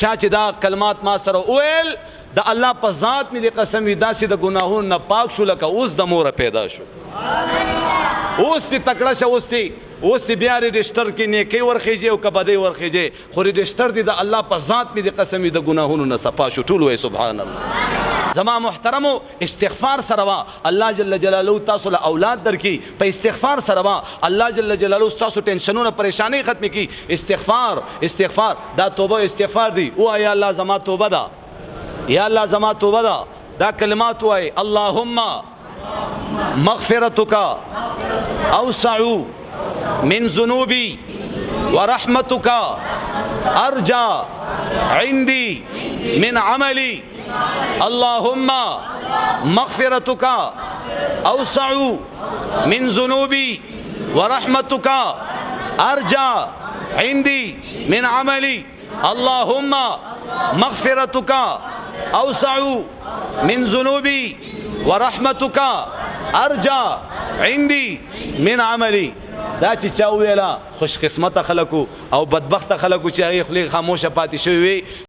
چا چې دا کلمات ما سره وویل د الله په ذات مې د قسم وي داسې د ګناهونو نه پاک شو لکه اوس د موره پیدا شو. اوس دې تکړه شه، اوس دې بیا رجسټر کې نیکۍ ورخیږي او که بدۍ ورخیږي، خو رجسټر دې د الله په ذات مې د قسم وي د ګناهونو نه صفا شو. ټول وایي سبحان الله. زما محترمو استغفار سره وا الله جل جلاله تاسو له اولاد درکې، په استغفار سره وا الله جل جلاله تاسو ټینشنونه پریشانی ختم کی. استغفار دا توبه استغفار دی. او یا الله زما توبه ده، یا الله زما توبه ده. دا کلمات وای اللهم مغفرتک اوسع من ذنوبی ورحمتک ارجى عندي من عملي. اللهم مغفرتك اوسع من ذنوبي ورحمتك ارجى عندي من عملي. اللهم مغفرتك اوسع من ذنوبي ورحمتك ارجى عندي من عملي. دا چې چا ویلا خوش قسمت خلکو او بدبخت خلکو چې هغه خلی خاموشه پاتې شوی وي